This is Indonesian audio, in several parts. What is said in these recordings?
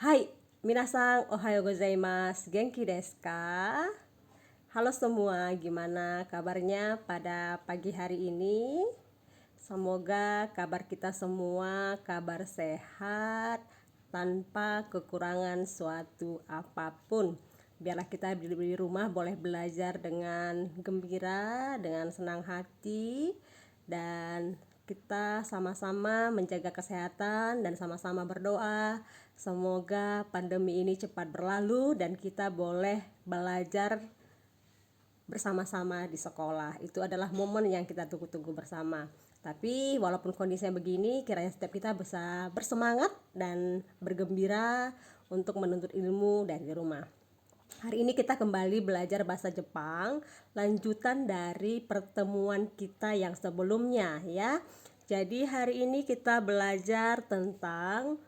Hai, minasan ohayo gozaimasu. Genki desu ka? Halo semua, gimana kabarnya pada pagi hari ini? Semoga kabar kita semua kabar sehat tanpa kekurangan suatu apapun. Biarlah kita di rumah boleh belajar dengan gembira, dengan senang hati, dan kita sama-sama menjaga kesehatan dan sama-sama berdoa semoga pandemi ini cepat berlalu dan kita boleh belajar bersama-sama di sekolah. Itu adalah momen yang kita tunggu-tunggu bersama. Tapi walaupun kondisinya begini, kiranya setiap kita bisa bersemangat dan bergembira untuk menuntut ilmu dari rumah. Hari ini kita kembali belajar bahasa Jepang, lanjutan dari pertemuan kita yang sebelumnya ya. Jadi hari ini kita belajar tentang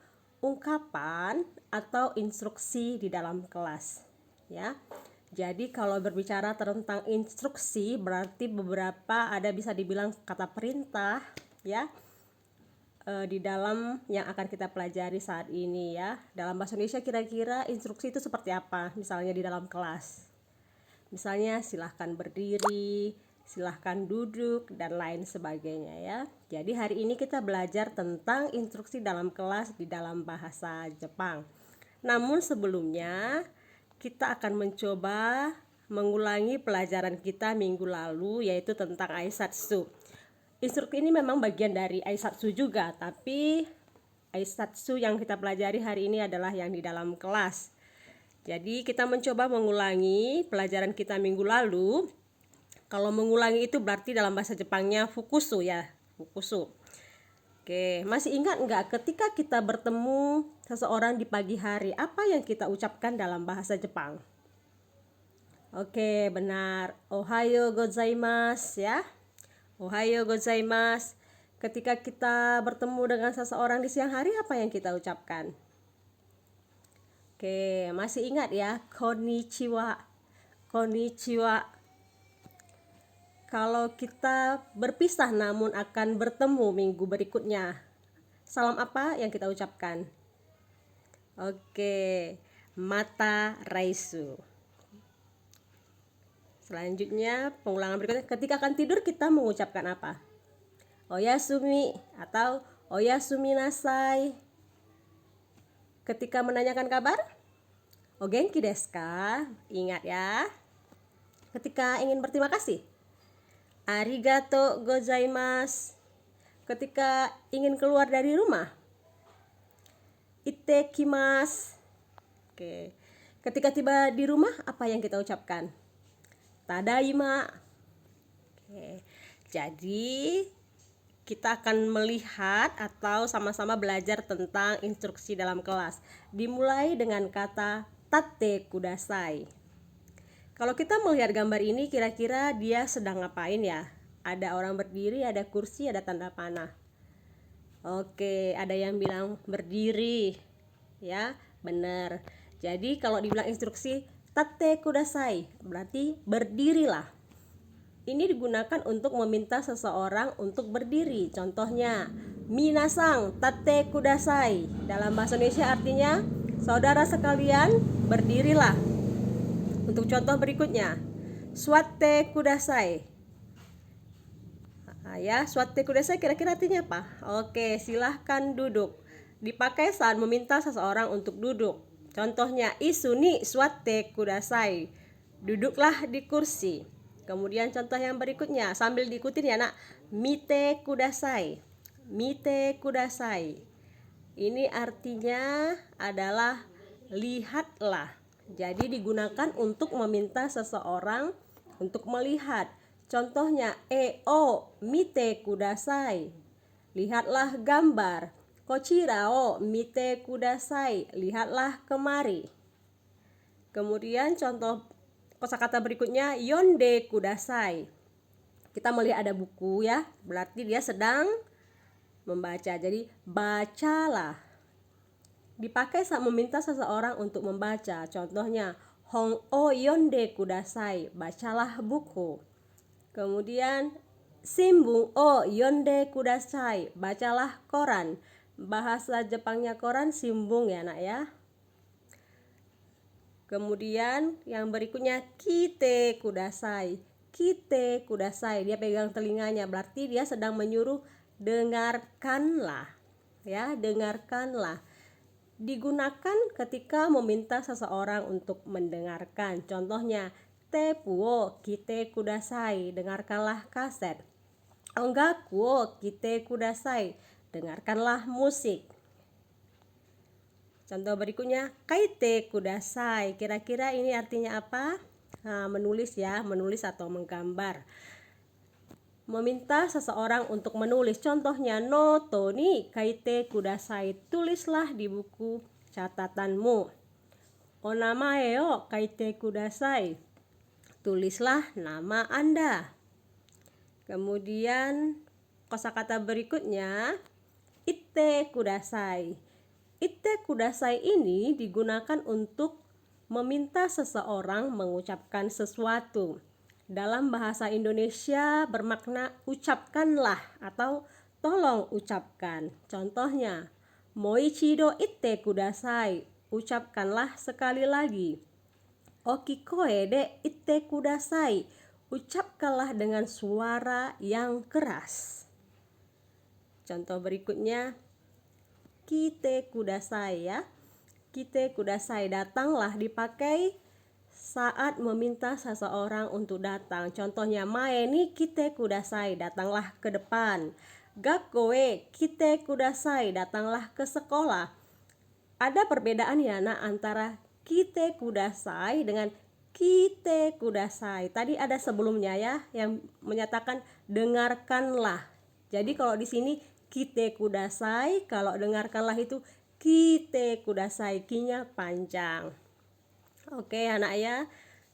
ungkapan atau instruksi di dalam kelas ya. Jadi kalau berbicara tentang instruksi berarti beberapa ada bisa dibilang kata perintah ya, di dalam yang akan kita pelajari saat ini ya. Dalam bahasa Indonesia kira-kira instruksi itu seperti apa? Misalnya di dalam kelas. Misalnya silahkan berdiri, silahkan duduk, dan lain sebagainya ya. Jadi hari ini kita belajar tentang instruksi dalam kelas di dalam bahasa Jepang. Namun sebelumnya kita akan mencoba mengulangi pelajaran kita minggu lalu yaitu tentang aisatsu. Instruksi ini memang bagian dari aisatsu juga, tapi aisatsu yang kita pelajari hari ini adalah yang di dalam kelas. Jadi kita mencoba mengulangi pelajaran kita minggu lalu. Kalau mengulangi itu berarti dalam bahasa Jepangnya fukusu ya, fukusu. Oke, masih ingat nggak ketika kita bertemu seseorang di pagi hari, apa yang kita ucapkan dalam bahasa Jepang? Oke, benar. Ohayo gozaimasu ya. Ohayo gozaimasu. Ketika kita bertemu dengan seseorang di siang hari, apa yang kita ucapkan? Oke, masih ingat ya? Konnichiwa. Konnichiwa. Kalau kita berpisah namun akan bertemu minggu berikutnya, salam apa yang kita ucapkan? Oke, mata raisu. Selanjutnya, pengulangan berikutnya, ketika akan tidur kita mengucapkan apa? Oyasumi atau oyasumi nasai. Ketika menanyakan kabar, o genki desu ka? Ingat ya. Ketika ingin berterima kasih, arigato gozaimasu. Ketika ingin keluar dari rumah, ittekimasu. Oke. Ketika tiba di rumah, apa yang kita ucapkan? Tadaima. Oke. Jadi kita akan melihat atau sama-sama belajar tentang instruksi dalam kelas. Dimulai dengan kata tate kudasai. Kalau kita melihat gambar ini, kira-kira dia sedang ngapain ya? Ada orang berdiri, ada kursi, ada tanda panah. Oke, ada yang bilang berdiri. Ya, benar. Jadi kalau dibilang instruksi tate kudasai, berarti berdirilah. Ini digunakan untuk meminta seseorang untuk berdiri. Contohnya, minasang tate kudasai. Dalam bahasa Indonesia artinya, saudara sekalian, berdirilah. Untuk contoh berikutnya, suatte kudasai. Ya, suatte kudasai kira-kira artinya apa? Oke, silahkan duduk. Dipakai saat meminta seseorang untuk duduk. Contohnya, isuni suatte kudasai. Duduklah di kursi. Kemudian contoh yang berikutnya, sambil diikutin ya nak, mite kudasai. Mite kudasai. Ini artinya adalah lihatlah. Jadi digunakan untuk meminta seseorang untuk melihat. Contohnya, mite kudasai. Lihatlah gambar. Kochira o mite kudasai. Lihatlah kemari. Kemudian contoh kosakata berikutnya, yonde kudasai. Kita melihat ada buku ya, berarti dia sedang membaca. Jadi bacalah. Dipakai saat meminta seseorang untuk membaca. Contohnya, hon o yonde kudasai. Bacalah buku. Kemudian, shimbun o yonde kudasai. Bacalah koran. Bahasa Jepangnya koran shimbun ya nak ya. Kemudian yang berikutnya kite kudasai. Kite kudasai, dia pegang telinganya, berarti dia sedang menyuruh dengarkanlah. Ya, dengarkanlah. Digunakan ketika meminta seseorang untuk mendengarkan. Contohnya, tepuo kite kudasai, dengarkanlah kaset. Ongaku kite kudasai, dengarkanlah musik. Contoh berikutnya, kaite kudasai. Kira-kira ini artinya apa? Nah, menulis ya, menulis atau menggambar. Meminta seseorang untuk menulis. Contohnya, noto ni kaite kudasai. Tulislah di buku catatanmu. Onamae o kaite kudasai. Tulislah nama Anda. Kemudian kosakata berikutnya, itte kudasai. Itte kudasai ini digunakan untuk meminta seseorang mengucapkan sesuatu. Dalam bahasa Indonesia bermakna ucapkanlah atau tolong ucapkan. Contohnya, moichido itte kudasai, ucapkanlah sekali lagi. Okikoe de itte kudasai, ucapkanlah dengan suara yang keras. Contoh berikutnya, kite kudasai ya. Kite kudasai, datanglah, dipakai saat meminta seseorang untuk datang. Contohnya, mae ni kite kudasai, datanglah ke depan. Gakkoe kite kudasai, datanglah ke sekolah. Ada perbedaan ya nak antara kite kudasai dengan kite kudasai. Tadi ada sebelumnya ya yang menyatakan dengarkanlah. Jadi kalau di sini kite kudasai, kalau dengarkanlah itu kite kudasai, kinya panjang. Oke anak ya.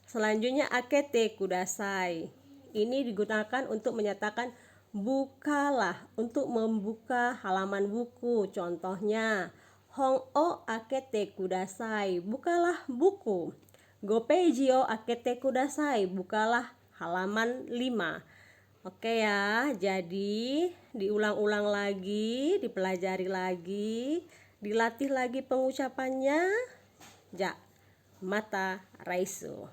Selanjutnya akete kudasai. Ini digunakan untuk menyatakan bukalah, untuk membuka halaman buku. Contohnya, hong o akete kudasai, bukalah buku. Gopeji o akete kudasai, bukalah halaman 5. Oke ya, jadi diulang-ulang lagi, dipelajari lagi, dilatih lagi pengucapannya. Ja, mata raisu.